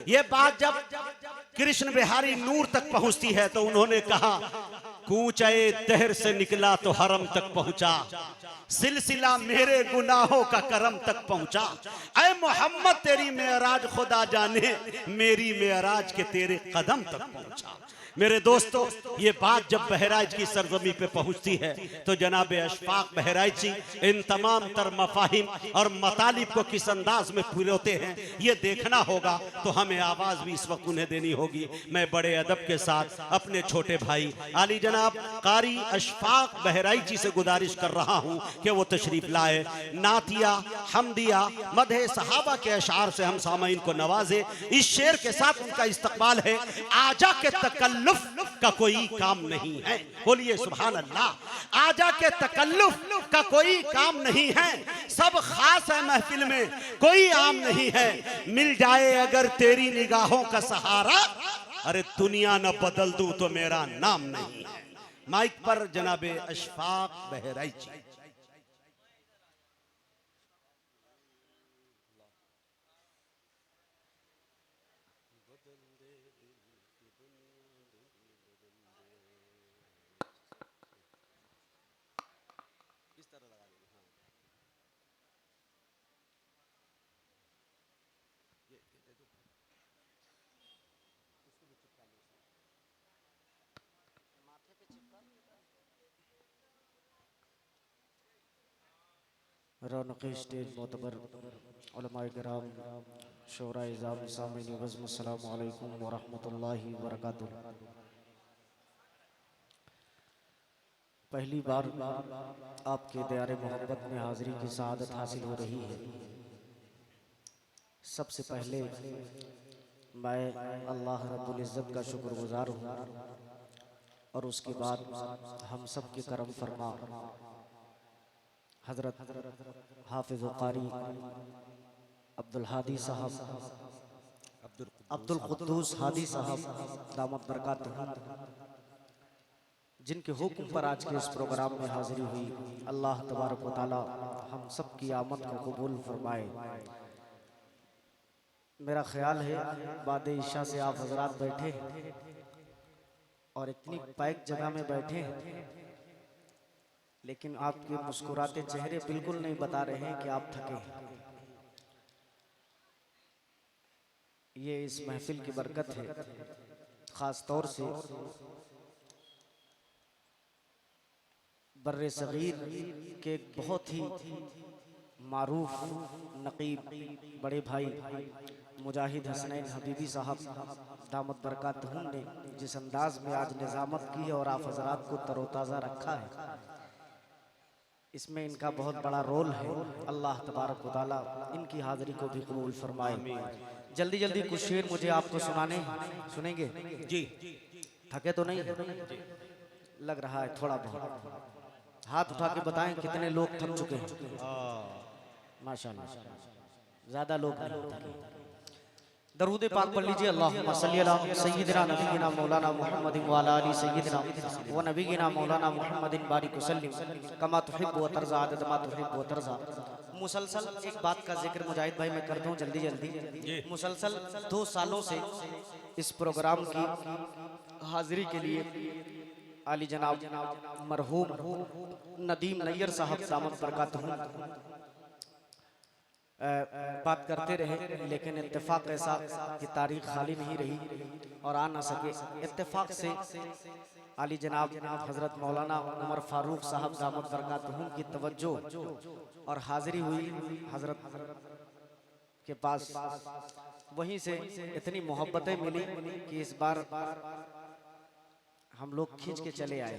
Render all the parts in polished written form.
ये बात जब कृष्ण बिहारी नूर तक पहुंचती है तो उन्होंने कहा, कूचे दहर से निकला तो हरम तक पहुंचा, सिलसिला मेरे गुनाहों का करम तक पहुंचा। ऐ मोहम्मद तेरी मेराज खुदा जाने, मेरी मेराज के तेरे कदम तक पहुंचा। मेरे दोस्तों, ये बात जब बहराइच की सरजमी पे पहुंचती है तो जनाब अशफाक बहराइची इन तमाम तर मफाहिम और मतालिब को किस अंदाज में पूरे हैं ये देखना होगा, तो हमें आवाज भी इस वक्त उन्हें देनी होगी। मैं बड़े अदब के साथ अपने छोटे भाई आली जनाब कारी अशफाक बहराइची से गुजारिश कर रहा हूं कि वो तशरीफ लाए, नातिया हमदिया मदह सहाबा के अशार से हम सामईन को नवाजे। इस शेर के साथ उनका इस्तकबाल है, आजा के तकल्लुफ का कोई काम नहीं है। बोलिए सुभान अल्लाह। आजा के तकल्लुफ का कोई काम नहीं है, सब खास है महफिल में कोई आम नहीं है। मिल जाए अगर तेरी निगाहों का सहारा, अरे दुनिया न बदल दूं तो मेरा नाम नहीं है। माइक पर जनाबे अशफाक बहराइची। रौनक़ स्टेज मोतबर उलमाए किराम शोरा इज़ाम सामीन वज़्म अस्सलामु अलैकुम व रहमतुल्लाहि व बरकातुहू। पहली बार आपके दयारे मोहब्बत में हाज़िरी की सआदत हासिल हो रही है। सबसे पहले मैं अल्लाह रब्बुल इज़्ज़त का शुक्रगुज़ार हूँ और उसके बाद हम सब के करम फरमा हज़रत हाफिज़ कारी अब्दुल हादी साहब, अब्दुल कुद्दूस हादी साहब दामत बरकातहू, जिनके हुक्म पर आज के इस प्रोग्राम में हाज़िरी हुई। अल्लाह तबारक व तआला हम सब की आमद को कबूल फरमाए। मेरा ख्याल है बाद इशा से आप हजरात बैठे और इतनी पैक जगह में बैठे, लेकिन आपके मुस्कुराते चेहरे बिल्कुल नहीं बता रहे हैं कि आप थके। ये इस महफिल की बरकत है। ख़ास तौर से बर्रे सगीर के एक बहुत ही मारूफ नकीब बड़े भाई मुजाहिद हसनैन हबीबी साहब दामत बरकातहू ने जिस अंदाज में आज निज़ामत की और आप हजरात को तरोताज़ा रखा है, इसमें इनका बहुत बड़ा रोल है। अल्लाह तबारक व तआला इनकी हाज़िरी को भी कबूल फरमाए। जल्दी जल्दी कुछ शेर मुझे आपको सुनेंगे जी। थके तो नहीं लग रहा है? थोड़ा बहुत हाथ उठा के बताएं कितने लोग थक चुके हैं। माशाअल्लाह, ज़्यादा लोग नहीं। दरूद पाक पढ़ लीजिए। अल्लाहुम्मा सल्ली अला सय्यिदिना नबीना मौलाना मुहम्मदिन व अला आलि सय्यिदिना व नबीना मौलाना मुहम्मदिन बारिक वसल्लिम कमा तुहिब्बु व तर्ज़ा अदद मा तुहिब्बु व तर्ज़ा। मुसलसल एक बात का जिक्र मुजाहिद भाई मैं कर दूं जल्दी जल्दी। मुसलसल 2 सालों से इस प्रोग्राम की हाजिरी के लिए आली जनाब मरहूम नदीम नैयर साहब दामत बरकातहू बात करते रहे, लेकिन इत्तेफाक ऐसा कि तारीख खाली नहीं रही और आ ना सके। इत्तेफाक से आली जनाब हज़रत मौलाना उमर फारूक साहब दामत बरकातहू की तवज्जो और हाज़िरी हुई हज़रत के पास। वहीं से इतनी मोहब्बतें मिली कि इस बार हम लोग खींच के चले आए।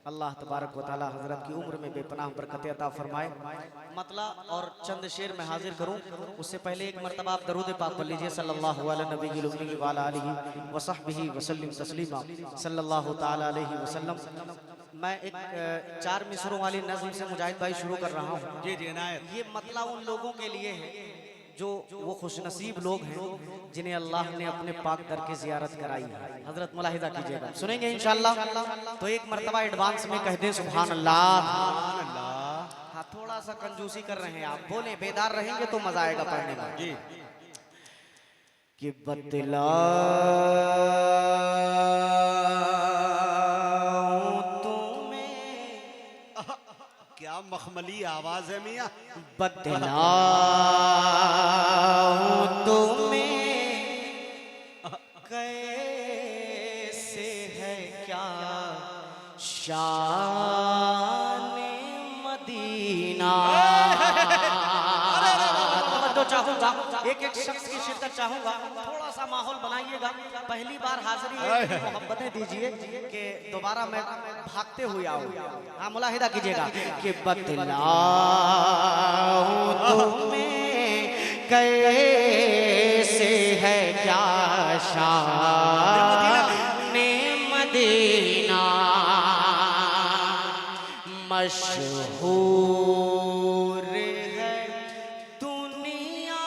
अल्लाह तबारक व तआला हज़रत की उम्र में बेपनाह बरकत अता फरमाए। मतला और चंद शेर में हाजिर करूं, उससे पहले एक मरतबा आप दरूद पाक पढ़ लीजिए सल्लल्लाहु अलैहि नबील उम्मी व अला आलिहि व सहबिहि वसल्लम तस्लीमा सल्लल्लाहु तआला अलैहि वसल्लम। मैं एक 4 मिसरों वाली नज़्म से मुजाहिद भाई शुरू कर रहा हूँ। जी जी इनायत। ये मतला उन लोगों के लिए है जो वो खुशनसीब लोग हैं जिन्हें अल्लाह ने अपने पाक दर की ज़ियारत कराई है। हजरत मुलाहिजा कीजिएगा, सुनेंगे इंशाअल्लाह। तो एक मरतबा एडवांस में कह दें सुभान अल्लाह। हाँ, थोड़ा सा कंजूसी कर रहे हैं आप, बोले बेदार रहेंगे तो मजा आएगा पढ़ने में। जी। कि बतलाऊं तुम्हें, क्या मखमली आवाज है मियाँ। बतलाऊं तुम्हें कैसे है क्या शान मदीना। तो चाहूंगा एक एक शख्स की शिरकत चाहूंगा, थोड़ा सा माहौल बनाइएगा। पहली बार हाजिरी है, मोहब्बतें दीजिए कि दोबारा मैं भागते हुए आऊं। हाँ, मुलाहिदा कीजिएगा कि बतलाऊं तुम्हें कैसे है क्या शान मदीना। मशहूर है दुनिया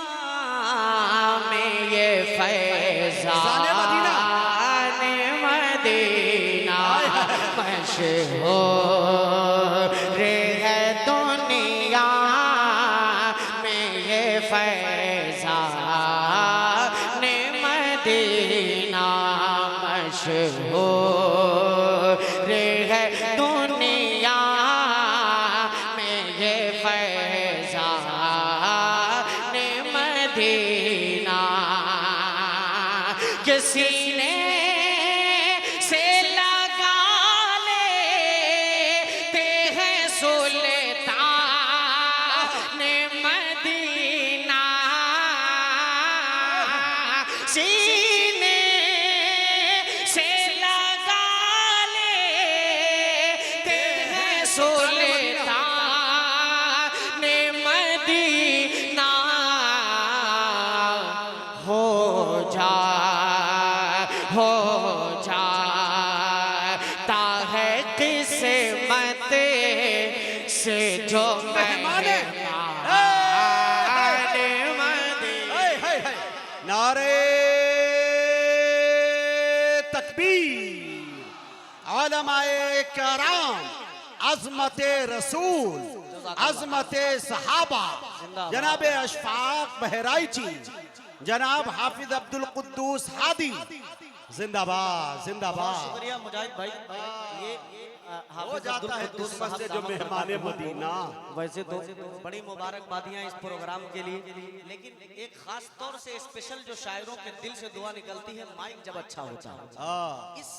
में ये फैज़ान मदीना। मशहूर है दुनिया में ये फैज़ान मदीना। मशहूर है दुनिया में ये फैज़ान मदीना। के सीने से लगा लेते हैं सुल्तान मदीना। सीने से लगा लेते हैं सुल्तान मदीना। हो जाता है किस्मत से जो मेहमान मदीना। नारे तकबीर, उलमाए कराम, अज़मत रसूल, अज़मत सहाबा, जनाब अशफाक बहराइची, जनाब हाफिज अब्दुल कुद्दूस हादी, जिंदाबाद जिंदाबाद। शुक्रिया मुजाहिद भाई। ये हो जाता है दुश्मन से जो मेहमान मदीना। वैसे तो बड़ी मुबारकबादियां इस प्रोग्राम के लिए, लेकिन एक खास तौर से स्पेशल जो शायरों के दिल से दुआ निकलती है माइक जब अच्छा होता है। इस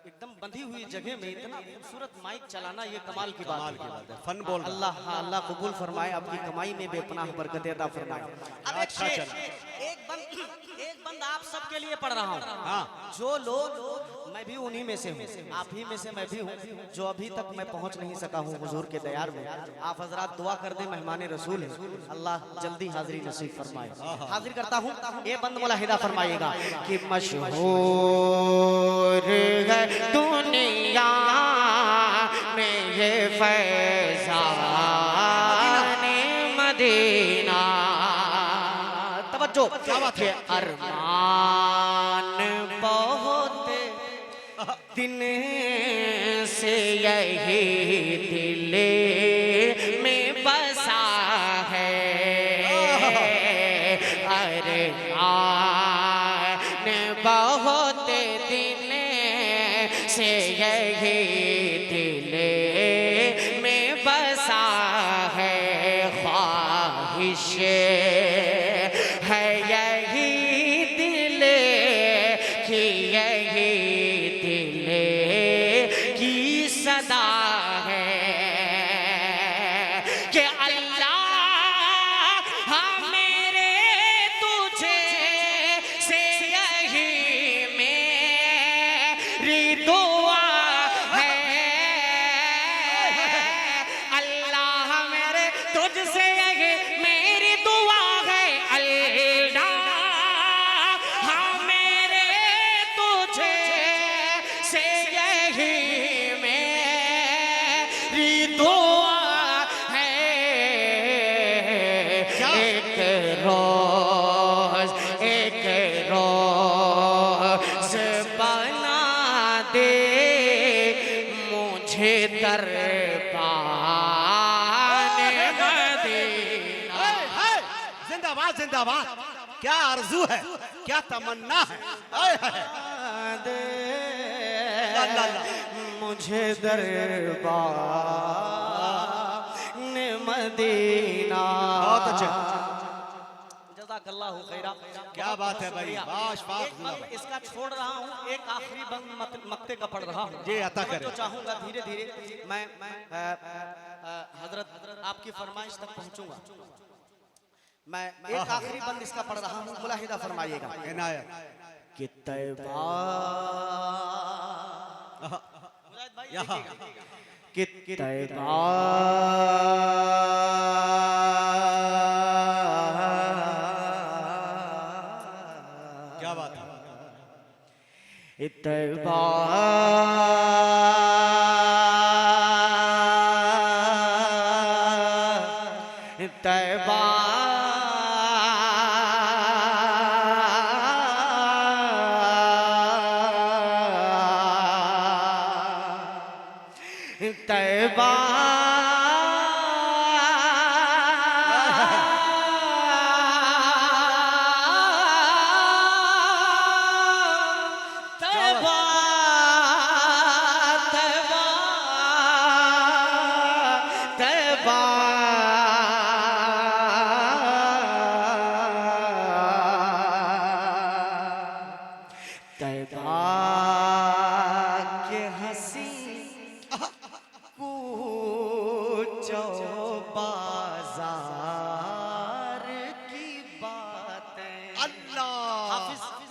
एकदम बंधी हुई जगह में इतना खूबसूरत माइक चलाना ये कमाल की बात है। फन बोल अल्लाह अल्लाह कबूल फरमाए, आपकी कमाई में बेपनाह बरकत अता फरमाए। अब अच्छा चला। एक बंद आप सबके लिए पढ़ रहा हूँ। हाँ। जो लोग, मैं भी उन्हीं में से हूँ, आप ही में से मैं भी हूँ, जो अभी तक मैं पहुँच नहीं सका हूँ हुजूर के दयार में। आप हजरात दुआ कर दें, मेहमान रसूल है, अल्लाह जल्दी हाजिरी नसीब फरमाए। हाजिर करता हूँ, ये बंद मुलाहिदा फरमाइएगा कि मशहूर है दुनिया में ये फैज़ान मदीना। तवज्जो के अरमान बहुत दिन से यही दिल में बसा है। अरमान बहुत दिन से यही दिल में बसा है। ख्वाहिश है यही दिल की, यही दिल की सदा है कि अल्लाह मेरे तुझे से यही मेरी दुआ है। अल्लाह मेरे तुझसे यही मेरी दुआ है। अल्लाह मेरे तुझे से यही मेरी दुआ है। एक रोज बना दे मुझे दरबान मदीना। जिंदाबाद जिंदाबाद। क्या आरजू है, क्या तमन्ना है। आए हाय। दे ला ला ला। मुझे दरबार ने मदीना। बहुत अच्छा। जज़ाकल्लाहु खैरा। क्या बात है भाई, बाश बाश। एक बंद इसका छोड़ रहा हूँ, एक आखिरी बंद मक्ते का पढ़ रहा हूँ। जी अता मैं करें। तो चाहूंगा धीरे धीरे मैं हजरत आपकी फरमाइश तक पहुंचूंगा। मैं एक आखिरी बंद इसका पढ़ रहा हूँ, मुलाहिदा फरमाइएगा। इनायत। कि तैबा यहाँ कि तैबा क्या बात है। तैबा तैबा तैबा तैबा तैबा तैबा तैबा के हंसी पूछो बाजार की बातें।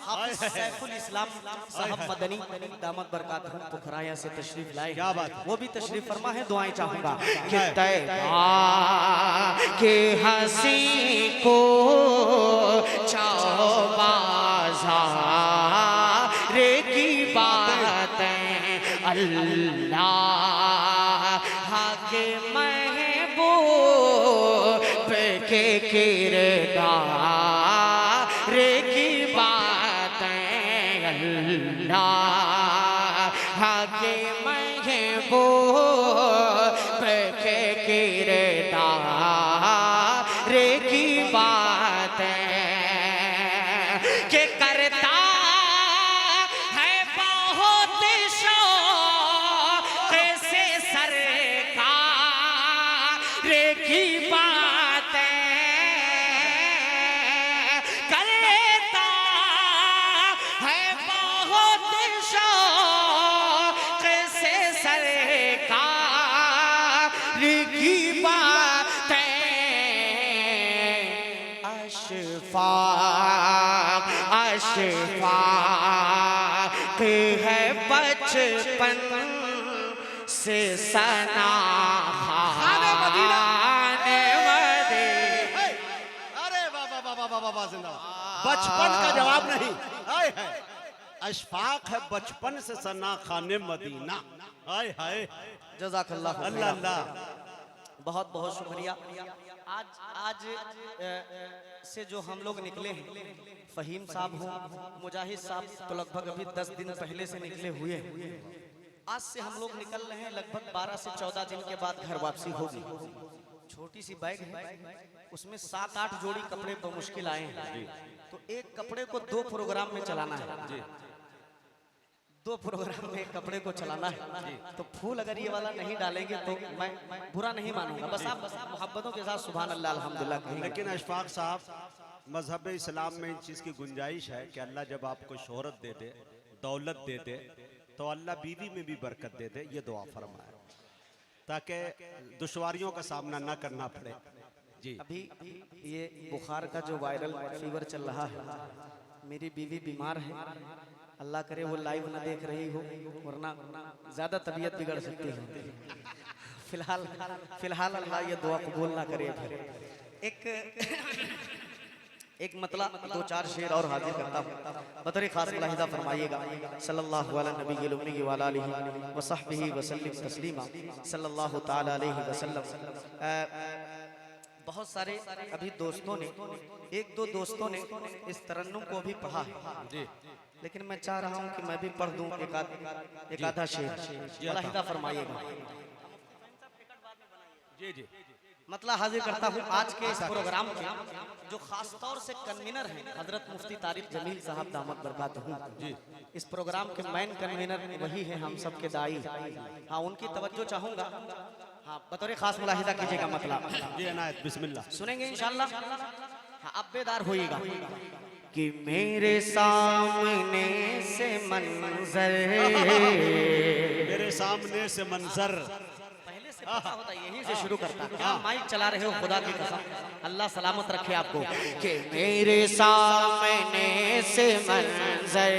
हाफिज सैफुल इस्लाम साहब मदनी दामत बरकातहू पुखराया से तशरीफ लाए। क्या बात है। वो भी तशरीफ फरमा है, दुआएं चाहूंगा कि तैबा के हंसी को चाहो बाजार की बातें। अल्लाह के महबूब के किरदार की बातें। अल्लाह के महबूब के किरदार की बातें। के करता है बहुत शौक़ से सरकार की बातें। करता है बहुत शौक़ से सरकार की बातें। अशफाक अशफाक है बचपन से सना खाने मदीना। अरे वाह वाह वाह वाह वाह वाह, जिंदाबाद। बचपन का जवाब नहीं। हाय हाय। अशफाक है बचपन से सना खाने मदीना। हाय हाय। जज़ाकल्लाह अल्लाह अल्लाह। बहुत बहुत शुक्रिया। आज आज से जो हम लोग निकले हैं, फहीम साहब हो, मुजाहिद साहब तो लगभग अभी 10 दिन पहले से निकले हुए हैं। आज से हम लोग निकल रहे हैं, लगभग 12 से 14 दिन के बाद घर वापसी होगी। छोटी सी बैग है, उसमें 7-8 जोड़ी कपड़े मुश्किल आए हैं। तो एक कपड़े को 2 प्रोग्राम में चलाना है। 2 प्रोग्राम में कपड़े को चलाना है। तो फूल अगर ये वाला नहीं डालेंगे तो मैं बुरा नहीं मानूंगा। बस आप मोहब्बतों के साथ सुभान अल्लाह अल्हम्दुलिल्लाह कहेंगे। लेकिन अशफाक साहब, मजहब इस्लाम में इन चीज़ की गुंजाइश है कि अल्लाह जब आपको शोहरत दे दे, दौलत दे दे, तो अल्लाह बीवी में भी बरकत दे दे। ये दुआ फरमाए ताकि दुश्वारियों का सामना ना करना पड़े। जी। अभी ये बुखार का जो वायरल फीवर चल रहा है, मेरी बीवी बीमार है। अल्लाह करे वो लाइव ना देख रही हो, वरना ज्यादा तबीयत बिगड़ सकती है। फिलहाल फिलहाल अल्लाह ये दुआ कबूल ना करे। फिर एक मतलब 2-4 शेर और हाजिर करता हूँ। बतौर खास मुलाहिजा फरमाइएगा। सल्लल्लाहु अला नबी व आलिहि व सहबिहि व सल्लिम तस्लीमा सल्लल्लाहु ताला अलैहि वसल्लम। बहुत सारे अभी दोस्तों ने, 1-2 दोस्तों ने इस तरन्नुम को भी पढ़ा है जी, लेकिन मैं चाह रहा हूँ कि मैं भी पढ़ दूँ एक आधा शेर। मुलाहिजा फरमाइएगा। जी जी। मतलब हाजिर करता हूँ आज के इस प्रोग्राम के जो खास तौर से कन्वीनर हैं हजरत मुफ्ती तारिक जमील साहब दामद बरकातहू जी। इस प्रोग्राम के मेन कन्वीनर वही हैं, हम सब के दाई। हाँ, उनकी तवज्जो चाहूँगा। हाँ, बतौर खास मुलाहिदा कीजिएगा मतलब जी अनायत बिस्मिल्लाह। सुनेंगे इंशाल्लाह। हाँ, अब बेदार होइएगा कि मेरे सामने से मंजर, मेरे सामने से मंजर, पहले से पता होता यहीं से शुरू करता। क्या माइक चला रहे हो, खुदा की कसम, अल्लाह सलामत रखे आपको। कि मेरे सामने से मंजर,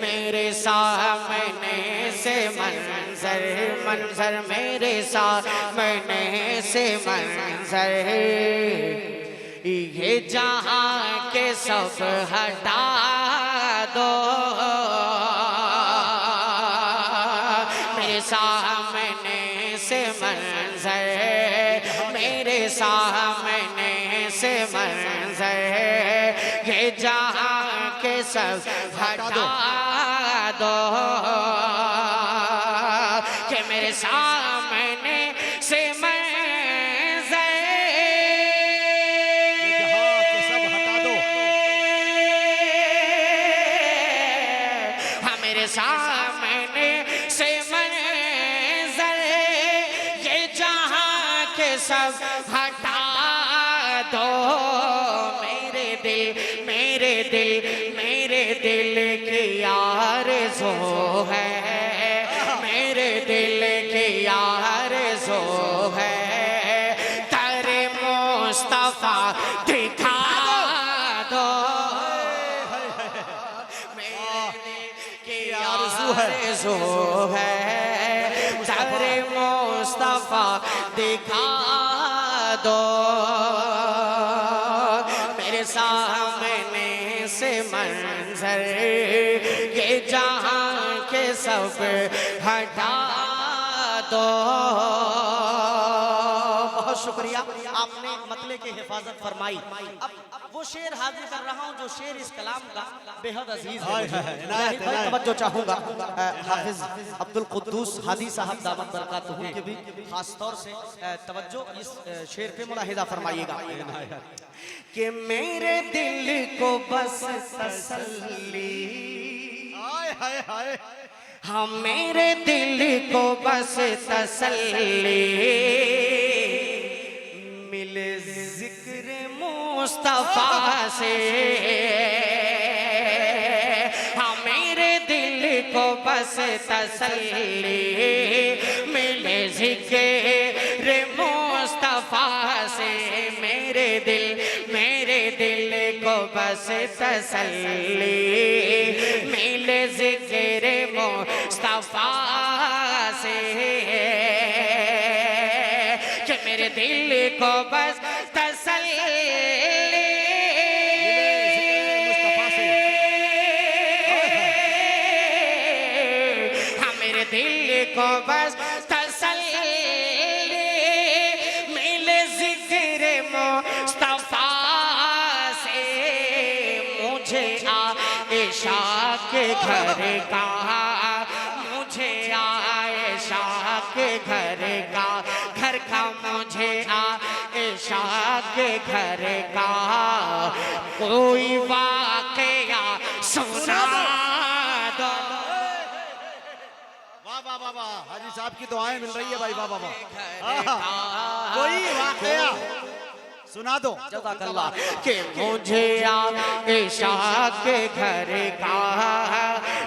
मेरे सामने से मंजर, मंजर मेरे सामने से मंजर, ये जहां के सब हटा दो, मेरे सामने से मंजर, मेरे सामने से मंजर, ये जहां के सब हटा दो, कि मेरे सामने से सामने से मंजर, ये जहां के सब हटा दो, मेरे दिल, मेरे दिल, मेरे दिल की आरज़ू है, मेरे दिल की आरज़ू है, तेरे मुस्तफा दिखा दो, आरज़ू है, तेरे मुस्तफा दिखा दो, मेरे सामने से मंजर, ये जहां के सब हटा दो। बहुत शुक्रिया, आपने मतले की हिफाजत फरमाई। अब वो शेर हाजिर कर रहा हूँ जो शेर इस कलाम का बेहद अजीज है। तवज्जो चाहूँगा हाफिज अब्दुल कुद्दूस हादी साहब दामद बरकातहू के भी खास तौर से तवज्जो इस शेर पे मुलाहिजा फरमाइएगा कि मेरे दिल को बस तसल्ली, हाँ मेरे दिल को बस तसल्ली मिले जिक्र मुस्तफा से, हाँ मेरे दिल को बस तसल्ली मिले जिक्र मुस्तफा से, मेरे दिल को बस तसल्ली मिले जिक्र मुस्तफा से, कि मेरे दिल को बस तसल्ली, हाँ मेरे दिल को बस तसल्ली मिले जिक्र मुस्तफा से, मुझे आयशा के घर का, मुझे आयशा के घर का मुझे आयशा के घर का कोई वाकया सुना दो। वाह वाह वाह वाह, हाजी साहब की दुआएं मिल रही है भाई, वाह वाह वाह, कोई वाकया सुना दो। जज़ाकल्लाह। कि मुझे आयशा के घर का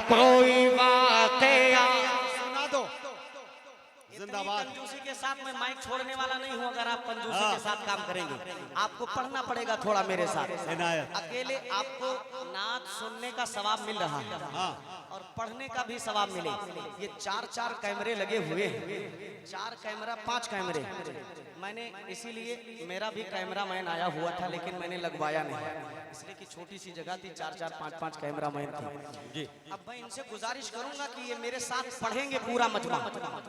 कोई वाकया सुना दो। जिंदाबाद। कंजूसी के साथ मैं माइक छोड़ने वाला नहीं हूँ, अगर आप कंजूसी के साथ काम करेंगे आपको पढ़ना पड़ेगा थोड़ा मेरे साथ। अकेले आपको नात सुनने का सवाब मिल रहा है और पढ़ने का भी सवाब मिले। ये 4 कैमरे लगे हुए हैं, 4 कैमरा 5 कैमरे, मैंने इसीलिए मेरा भी कैमरा मैन आया हुआ था लेकिन मैंने लगवाया नहीं, इसलिए कि छोटी सी जगह थी, 4 5 कैमरा मैन थे जी। अब मैं इनसे गुजारिश करूंगा कि ये मेरे साथ पढ़ेंगे पूरा मजमा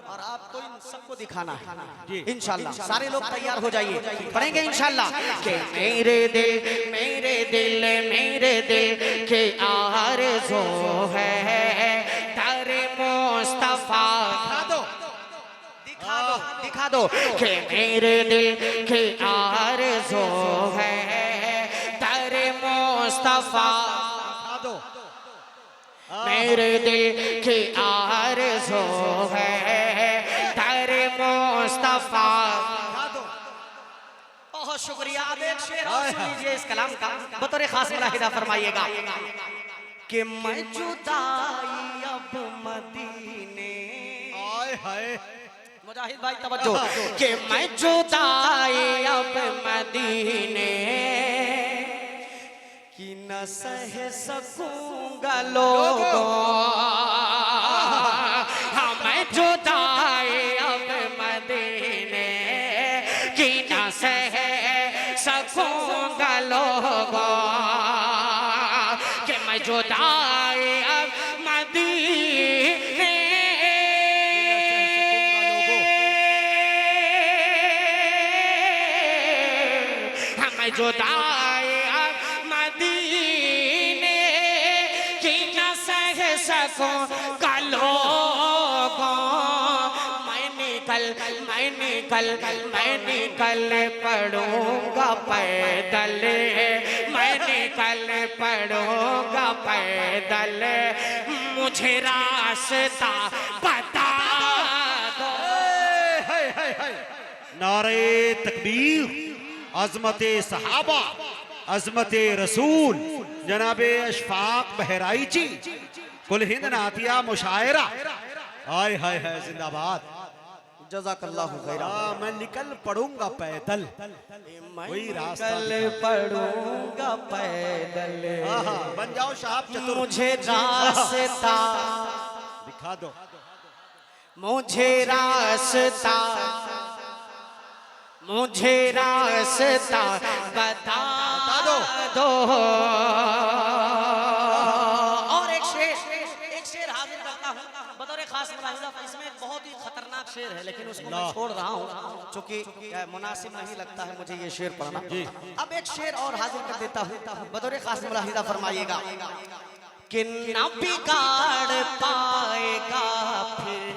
और आपको इन सबको दिखाना है इंशाल्लाह। सारे लोग तैयार हो जाइए, पढ़ेंगे इंशाल्लाह। कि मेरे दिल के आरज़ू है तारे मुस्तफा, दिखा दो कि मेरे दिल की आरज़ू है दर मुस्तफा, दिखा दो। मेरे दिल की आरज़ू है दर मुस्तफा। दिखा दो। बहुत शुक्रिया। अब एक शेर और सुन लीजिए इस कलाम का, बतौर खास मुलाहिदा फरमाइएगा कि मैं जुदाई अब मदीने, आय हाय। मुजाहिद भाई तवज्जो, कि मैं जुदाई अब मदीने कि न सह सकूंगा लोगों, हाँ मैं जुदाई अब मदीने कि न सह सकूंगा लोगों, कि मैं जुदाई अब मदीने, मैं जुदाई अब मदीने की न सह सकूंगा लोगों, मैं निकल पड़ूंगा पैदल, मैं निकल पड़ूंगा पैदल, मुझे रास्ता बता दो। नारे तकबीर, अजमते सहाबा, अजमते रसूल, जनाबे अशफाक बहराइची, कुल हिंद नातिया मुशायरा। आय हाय हाय, जिंदाबाद। जज़ाकल्लाहु खैरा। मैं निकल पड़ूंगा पैदल, वही रास्ता निकल पड़ूंगा पैदल, बन जाओ साहब चतुर। मुझे रास्ता दिखा दो, मुझे रास्ता, मुझे रास्ता बता दो। और एक शेर हाजिर करता हूँ बतौर खास मुलाहिजा। इसमें एक बहुत ही खतरनाक शेर है, लेकिन उसको मैं छोड़ रहा हूँ चूंकि मुनासिब नहीं लगता है मुझे ये शेर पढ़ना। अब एक शेर और हाजिर कर देता हूँ बतौर खास मुलाहिजा। फरमाइएगा कि न बिगाड़ पाएगा फिर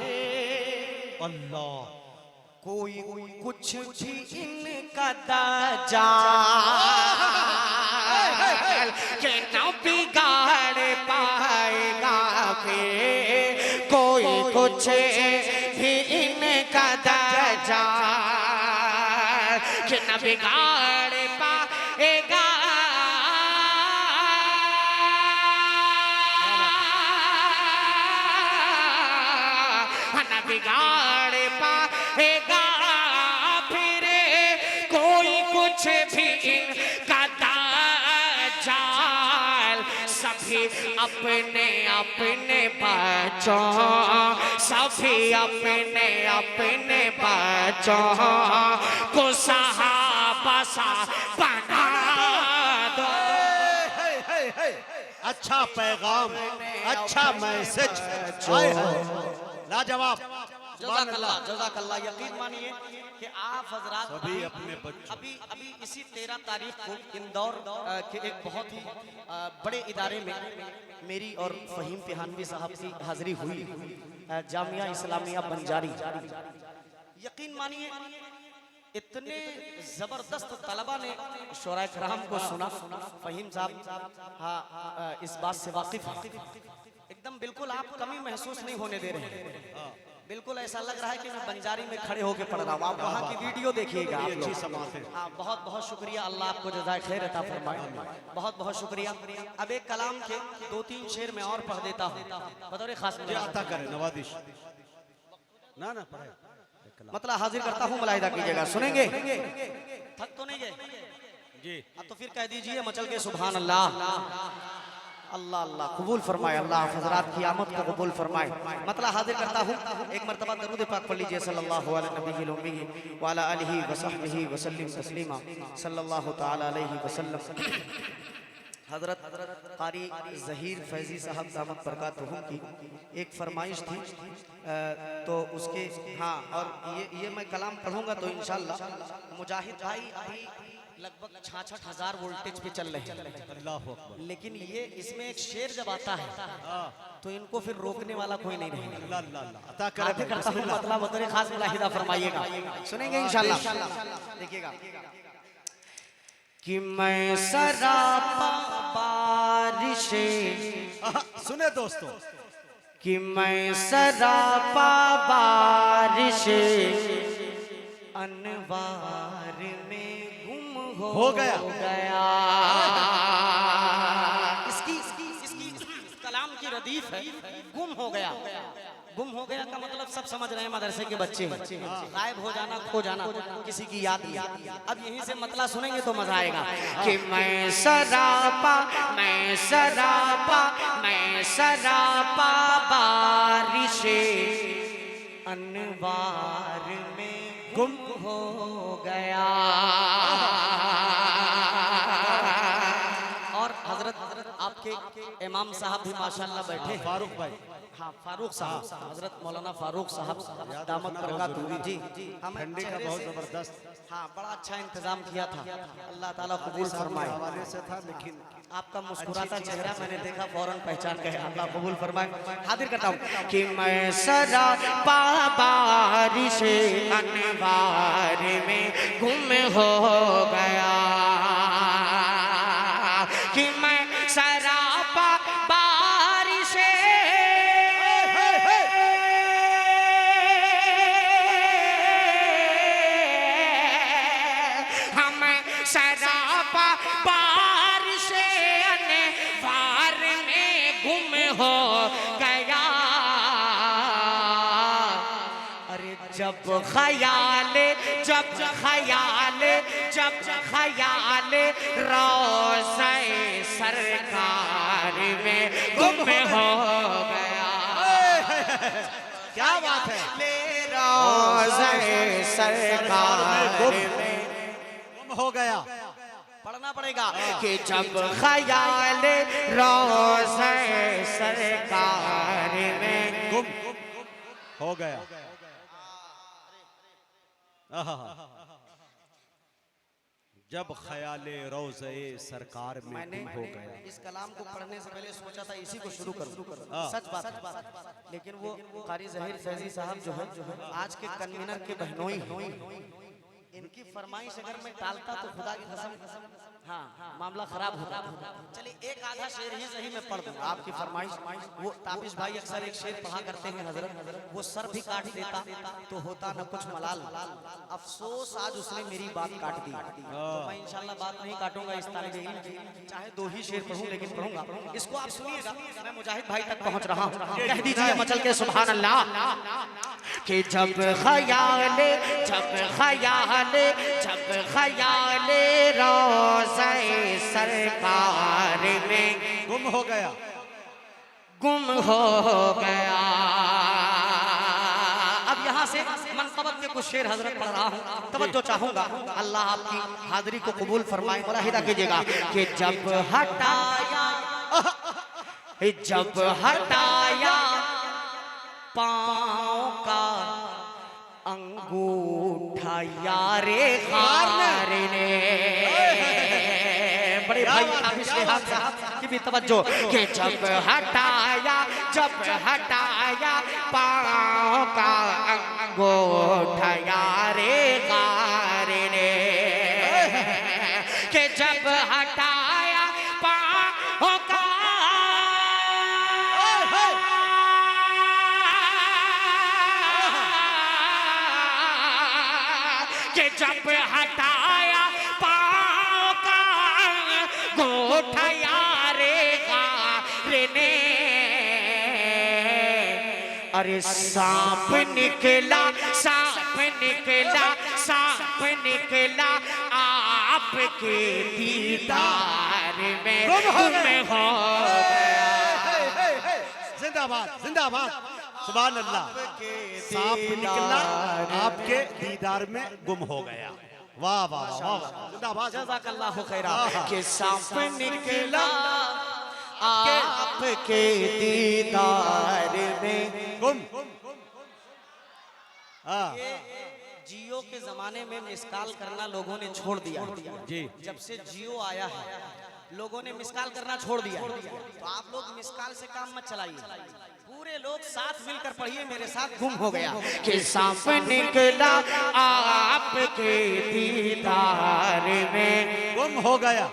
अल्लाह कोई कुछ भी इनका दाजा, कि न बिगाड़ पाएगा फिर कोई कुछ भी इनका दाजा, कि न बिगाड़ पाएगा न बिगाड़ पाएगा फिर कोई कुछ भी इनका दाजाल, सभी अपने अपने बच्चों, सभी अपने अपने बच्चों को सहाबा सा बना दो। अच्छा पैगाम, अच्छा मैसेज, लाजवाब। जज़ाकल्लाह। यकीन मानिए कि आप हजरात सभी अपने बच्चों, अभी इसी 13 तारीख को इंदौर के एक बहुत ही बड़े इदारे में मेरी और फहीम पिहानवी साहब की हाजिरी हुई, जामिया इस्लामिया बंजारी। यकीन मानिए इतने जबरदस्त तलबा ने शोराए कराम को सुना। फहीम साहब हाँ इस बात से वाकिफ है, एकदम बिल्कुल आप कमी महसूस नहीं होने दे रहे हैं। बिल्कुल ऐसा लग रहा है कि मैं बंजारी में खड़े होकर पढ़ रहा हूँ। आप वहाँ की वीडियो देखिएगा आप लोग। हाँ बहुत बहुत शुक्रिया, अल्लाह आपको जज़ाए खैर अता फरमाए। बहुत बहुत शुक्रिया। अब एक कलाम के 2-3 शेर में और पढ़ देता हूँ बतौर खास अता करे नवाजिश। ना ना पढ़े, मतलब हाजिर करता हूँ, मुलाहिदा कीजिएगा। सुनेंगे? थक तो नहीं गए जी? तो फिर कह दीजिए मचल के सुभान अल्लाह। अल्लाह अल्लाह कबूल फरमाए, अल्लाह हजरात की आमद को कबूल फरमाए। मतलब हाजिर करता हूँ, एक मरतबा दरूद पाक पढ़ लीजिए सल्लल्लाहु अलैहि नबील उम्मी व अला आलिहि व सहबिहि व सल्लिम तस्लीमा सल्लल्लाहु तआला अलैहि वसल्लम। हजरत कारी ज़हीर फैज़ी साहब दामत बरकातुहू की एक फरमाइश थी, तो उसके हाँ और ये मैं कलाम पढ़ूंगा तो इंशाअल्लाह मुजाहिद भाई अभी लगभग 66,000 वोल्टेज पे चल रहे हैं, अल्लाह अकबर। लेकिन ये इसमें एक शेर जब आता है तो इनको फिर रोकने वाला कोई नहीं रहेगा। अल्लाह अल्लाह अल्लाह अता आगे करे। करता हूँ मतलब बतौर खास मुलाहिदा फरमाइएगा, सुनेंगे इंशाल्लाह। देखिएगा कि मैं सरापा बारिशे, सुने दोस्तों, कि मैं सरापा बारिशे अनवार में गुम हो गया। इसकी कलाम की रदीफ है, गुम हो गया। गुम हो गया का मतलब सब समझ रहे हैं, मदरसे के बच्चे गायब हो जाना, खो जाना, किसी की याद नहीं। अब यहीं से मतलब सुनेंगे तो मजा आएगा कि मैं सरापा, मैं सरापा, मैं सरापा बारिशे अनवार में गुम हो गया। और हजरत आपके इमाम साहब भी माशाल्लाह बैठे, फारूक भाई, हाँ फारूक साहब, हजरत मौलाना फारूक साहब दामद बरकातहू जी, ठंडी का बहुत जबरदस्त, हाँ बड़ा अच्छा इंतजाम किया था। अल्लाह ताला कबूल फरमाए। हवाले से था, लेकिन आपका मुस्कुराता चेहरा मैंने देखा, फौरन पहचान गए। अल्लाह कबूल फरमाए। हाजिर करता हूँ कि मैं सरापा बारिशे अनवार में गुम हो गया, कि मैं सरापा बारिशे सरापा बारिशे अनवार में गुम हो गया। अरे जब ख्याल, जब ख्याल, जब ख्याल रोज़े सरकार में गुम हो गया। क्या बात है, रोज़े सरकार में गुम हो गया। पढ़ना पड़ेगा कि जब ख्याल रोज़े सरकार में गुम हो गया। जब ख्याले रोज़े सरकार में मैंने गुम हो गया। इस कलाम को पढ़ने से पहले सोचा था इसी को शुरू करूं, सच बात है। लेकिन वो कारी ज़हीर फैजी साहब जो है आज के कन्वीनर के बहनोई हैं, इनकी फरमाइश अगर मैं टालता तो खुदा की कसम हाँ मामला खराब होता। चलिए एक आधा शेर ही सही मैं पढ़ दूंगा आपकी फरमाइश। वो ताबिश भाई अक्सर एक शेर पढ़ा करते हैं हजरत, वो सर भी काट देता तो होता न कुछ मलाल, अफसोस आज उसने मेरी बात काट दी। तो मैं इंशाल्लाह बात नहीं काटूंगा इस तालिब इल्म की, चाहे दो ही शेर पढ़ूं लेकिन पढ़ूंगा। इसको आप सुनिएगा, मैं मुजाहिद भाई तक पहुंच रहा हूं, कह दीजिए मचल के सुभान अल्लाह कि जब ख्याल, जब ख्याल, जब ख्याल रोज़े सरकार में गुम हो गया, गुम हो गया। अब यहाँ से मनक़बत के कुछ शेर हजरत पढ़ रहा हूँ, तवज्जो चाहूंगा, अल्लाह आपकी हाजिरी को कबूल फरमाए, मुलाहिदा कीजिएगा कि जब हटाया, जब हटाया पाँव का अंगूठा यारे खार ने, बड़े भाई हाफिज रेहान साहब की भी तवज्जो कि जब हटाया, जब हटाया पाँव का अंगूठा यारे खार ने, कि जब हटाया पाँव का जब हटाया पाँव का अंगूठा यारे गार ने, अरे सांप निकला, सांप निकला, सांप निकला आपके दीदार में गुम हो गया। जिंदाबाद जिंदाबाद, सुभान अल्लाह। सांप निकला आपके दीदार में गुम हो गया। वाह वाह वाह, जिंदाबाद, जज़ाकल्लाहु खैरा। कि सांप निकला आपके दीदार में गुम। जियो जियो के जमाने में मिस कॉल करना लोगों ने छोड़ दिया जी। जब से जियो आया है लोगों ने मिस कॉल करना छोड़ दिया। तो आप लोग मिस कॉल से काम मत चलाइए, पूरे लोग साथ मिलकर पढ़िए मेरे साथ। गुम हो गया कि सांप निकला आपके दीदार में, गुम हो गया,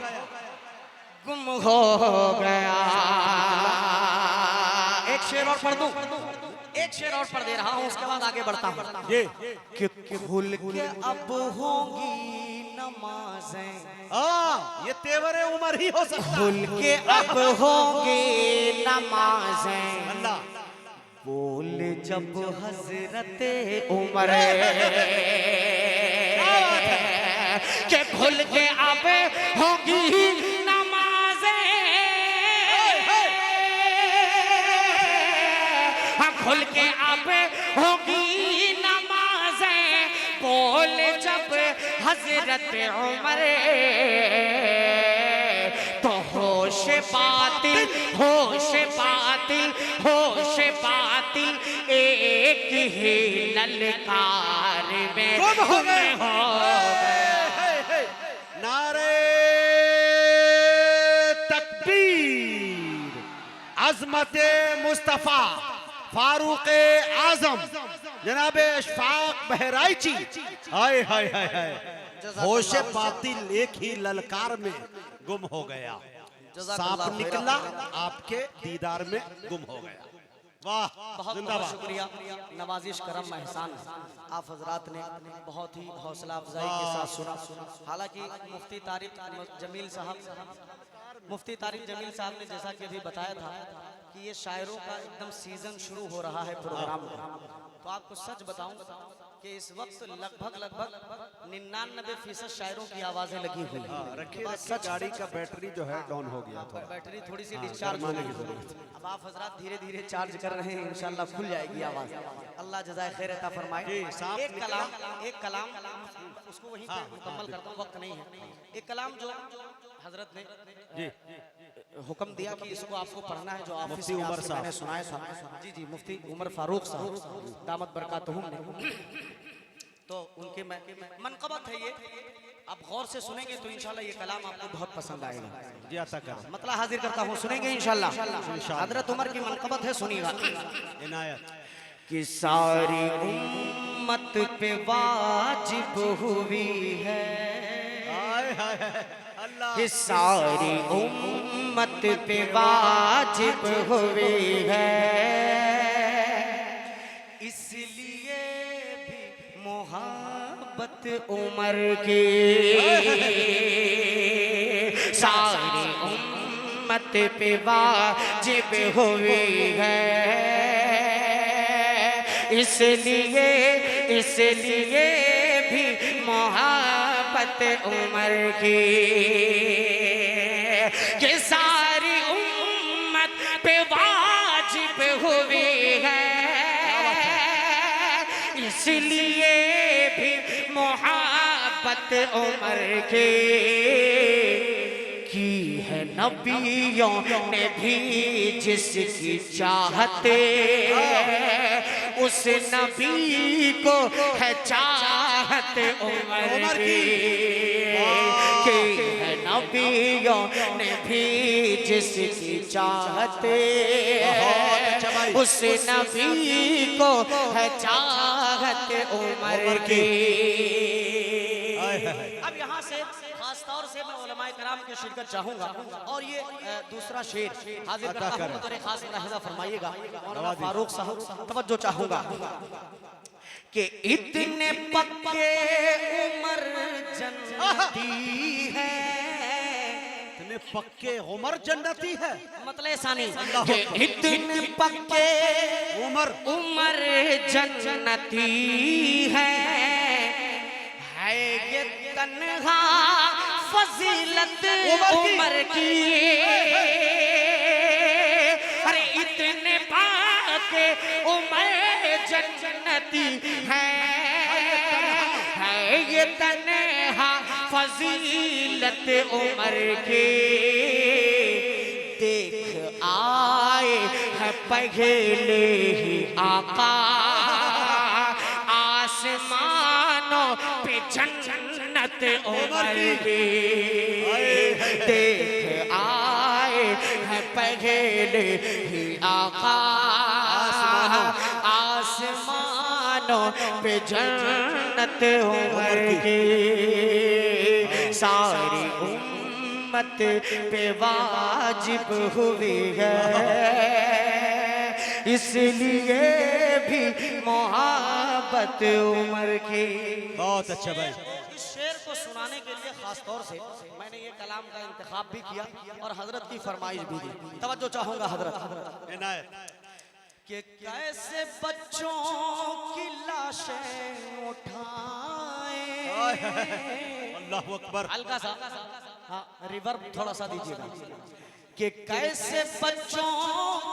गुम हो गया। एक शेर और पढ़ दूं, एक शेर और पढ़ दे रहा हूं, उसके बाद आगे बढ़ता हूं। ये कि खुल के अब होंगी नमाजें, ये तेवरे उम्र ही हो सकता है। खुल के अब होगी नमाजें, अल्लाह बोल जब हजरते उम्र के खुल के अब होगी नमाजें, हाँ खुल के अब होगी नमाजें, बोल जब हजरत उमर, तो होश बातिल, होश बातिल, होश बातिल एक ही ललकार में गुम हो गए। नारे तकबीर, अजमत मुस्तफा फारूक आजम जनाब इशफाक बहराइची, हाय हाय हाय हाय, होश बातिल एक ही ललकार में गुम हो गया, सांप निकला आपके दीदार में गुम हो गया। वाह, बहुत जिंदाबाद। बहुत शुक्रिया, नवाजिश करम एहसान आप हजरात ने बहुत ही हौसला अफजाई के साथ सुना। हालांकि मुफ्ती तारिक जमील साहब, मुफ्ती तारिक जमील साहब ने जैसा कि अभी बताया था कि ये शायरों का एकदम सीजन शुरू हो रहा है प्रोग्राम में, तो आपको सच बताऊं कि इस वक्त लगभग 99% शायरों की आवाजें लगी हुई हैं। रखिए रखिए, गाड़ी का बैटरी जो है डाउन हो गया था, बैटरी थोड़ी सी डिस्चार्ज हो गई। अब आप हजरात धीरे धीरे चार्ज कर रहे हैं, इंशाल्लाह खुल जाएगी आवाज। अल्लाह जज़ाए खैर अता फरमाए। एक कलाम उसको वहीं पे मुकम्मल करता हूँ, वक्त नहीं है। एक कलाम जो हजरत ने जी हुक्म दिया कि इसको आपको पढ़ना है, जो ऑफिस मुफ्ती में उमर आपसे साहब। मैंने सुनाया था। जी जी, मुफ्ती उमर फारूक साहब दामत बरकातहुम ने, तो उनके मनक़बत है ये। आप गौर से सुनेंगे तो इंशाल्लाह ये कलाम आपको बहुत पसंद आएगा। जी अता करो, मतलब हाजिर करता हूँ, सुनेंगे इंशाल्लाह। हजरत उमर की मनक़बत है, सुनिएगा। इनायत। कि सारी उम्मत पे वाजिब हुई है, हाय हाय हाय, अल्लाह कि सारी उम्मत पे वाजिब हुई है, इसलिए भी मोहब्बत उमर की सारी उम्मत पे वाजिब हुई है, इसलिए भी मोहब्बत उमर की, कि सारी उम्मत पे वाजिब हुई है, इसलिए भी मोहब्बत उमर की है नबियों ने भी जिसकी चाहते, उस नबी को है चाहत उमर की है नबियों ने भी जिसकी चाहते, उस नबी को है चाहत उमर की। अब यहाँ से खास तौर से मैं उलमाए कराम की शिरकत चाहूंगा, और ये दूसरा शेर हाजिर करता हूँ, बतौर खास मुलाहिजा फरमाइएगा। मौलाना फारूक साहब तवज्जो चाहूंगा कि इतने पक्के उमर जन्नती है, इतने पक्के उमर जन्नती है, मतलब सानी कि इतने पक्के उमर जन्नती है ये तन्हा फजीलत उमर की, अरे इतने पाके उमर जन्नती है ये तन्हा फजीलत उमर की, देख आए है पहले ही आका आसमानों जन्नत उमर की देख आए हैं पहले ही आका आसमानों पे जन्नत उमर की सारी उम्मत पे वाजिब हुई है इसलिए भी मोहब्बत उमर की। बहुत अच्छा भाई। इस शेर को सुनाने के लिए खास तौर से मैंने ये कलाम का इंतखाब भी किया और हजरत की फरमाइश भी दी। तवज्जो चाहूंगा हजरत इनायत। कि कैसे बच्चों की लाशें उठाए। अल्लाह अकबर। हल्का सा हाँ रिवर्ब थोड़ा सा दीजिएगा। कि कैसे बच्चों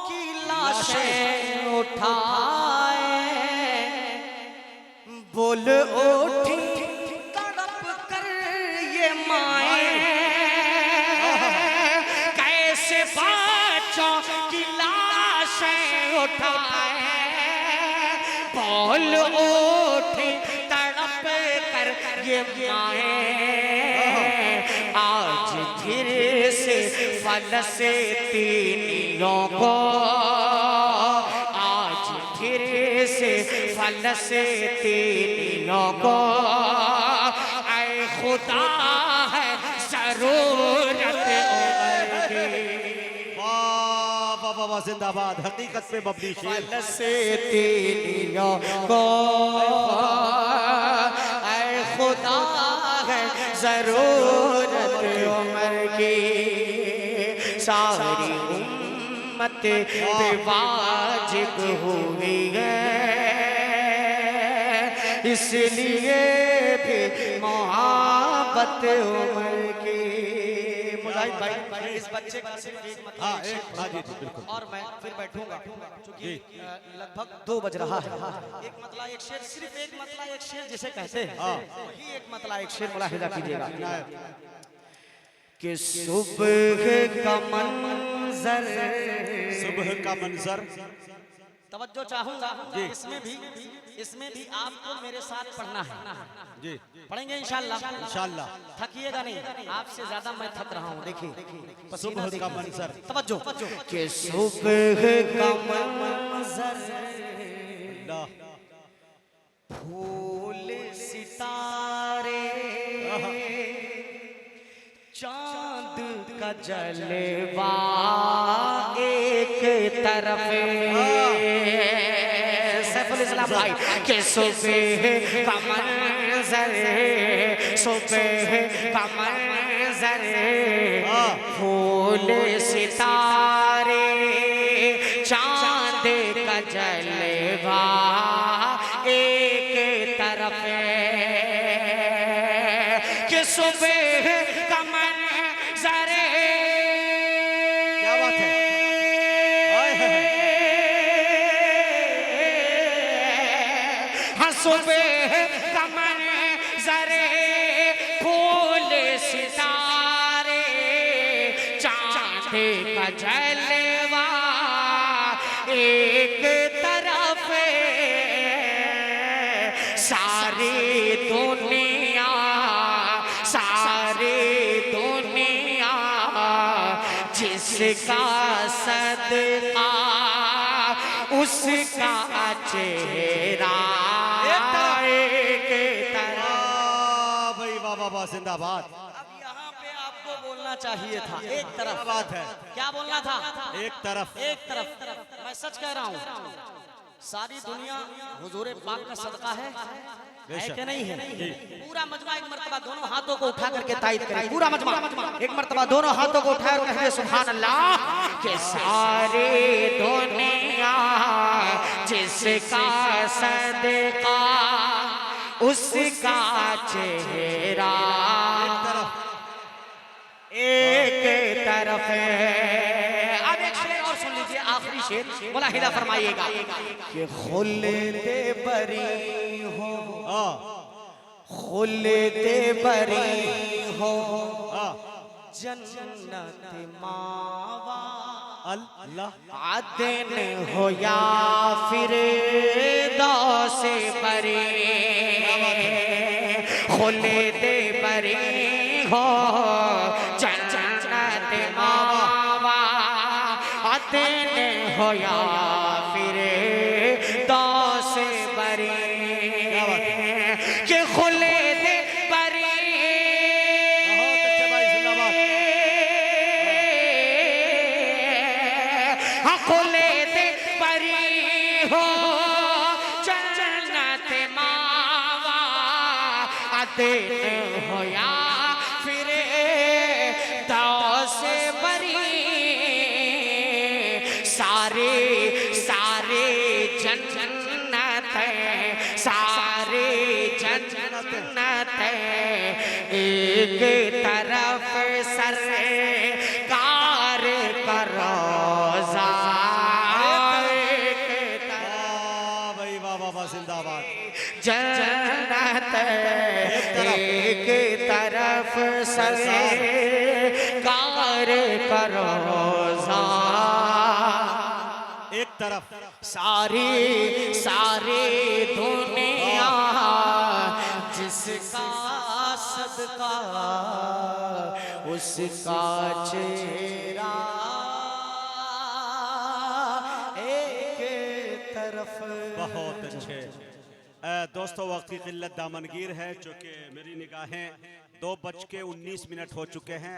की लाशें उठाए बोल उठी तड़प कर ये माए। कैसे बच्चों की लाशें उठाए बोल उठी तड़प कर ये माए। आज फिर से फलस्तीनियों को आज फिर से फलस्तीनियों को ऐ खुदा है जरूरत उमर की। वाह वाह वाह वाह, जिंदाबाद। हकीकत पे मबनी शेर। फलस्तीनियों को ऐ खुदा है जरूरत उमर की। सारी उम्मत पे वाजिब हुई है इसलिए भी मोहब्बत उमर की। मुजाहिद भाई इस बच्चे का सिर्फ एक मतलब हाँ एक हाँ जी बिल्कुल। और मैं फिर बैठूंगा क्योंकि लगभग 2 बज रहा है। एक मतला एक शेर सिर्फ एक मतला एक शेर जिसे कहते हैं वही एक मतला एक शेर मुलाहिजा कीजिएगा। कि सुबह का मंजर सुबह का मंजर। तवज्जो चाहूंगा इसमें भी आपको मेरे साथ पढ़ना है जी। पढ़ेंगे इंशाल्लाह। इंशाल्लाह। थकिएगा नहीं आपसे ज्यादा मैं थक रहा हूँ। देखिए सुबह का मंजर। तवज्जो कि सुबह का मंजर फूल सितारे चांद का जलवा एक तरफ सैफुल इस्लाम भाई के सुबह का मंजर सुबह का मंजर फूल सितारे चांद का जलवा एक तरफ के सुबह का मंजर। क्या बात है। हाँ सुबह का मंजर फूल सितारे चांद का जलवा एक तरफ सारी दुनिया जिसका सदका उसका चेहरा एक तरफ। भाई वाह वाह वाह, जिंदाबाद। अब यहाँ पे आपको बोलना चाहिए था एक तरफ। बात है। क्या बोलना था एक तरफ। एक तरफ। मैं सच कह रहा हूँ सारी दुनिया हुजूर पाक का सदका है कि नहीं है। पूरा मजमा एक मर्तबा दोनों हाथों को उठा करके तायद करें। पूरा मजमा एक मर्तबा दोनों हाथों को उठाए और कहे सुभान अल्लाह। के सारे दुनिया जिसका सदका उसका चेहरा एक तरफ है। अब एक शेर और सुन लीजिए आखिरी शेर मुलाहिदा फरमाइएगा कि खुलते बरी हो खुलते बरी हो जन्नत मावा अल्लाह आदन हो या फिर दौ से बरी खुलते बरी बरी हो जन्नत मावा देने हो या फिर दो से बरी के खुले दे बरी बहुत अच्छे भाई, जिंदाबाद। खुले दे बरी हो जन्नत मावा देने हो या फिर दो से बरी सारे सारे जन्नत है सारे जन्नत है एक तरफ सरकार का रोज़ा एक तरफ वाह भाई वाह वाह वाह, जिंदाबाद। जन्नत एक तरफ सरकार का रोज़ा एक तरफ सारी सारी दुनिया जिसका सदका उसका चेहरा एक तरफ। बहुत अच्छे। दोस्तों वक्त की किल्लत दामनगीर है, चूँकि मेरी निगाहें 2:19 हो चुके हैं।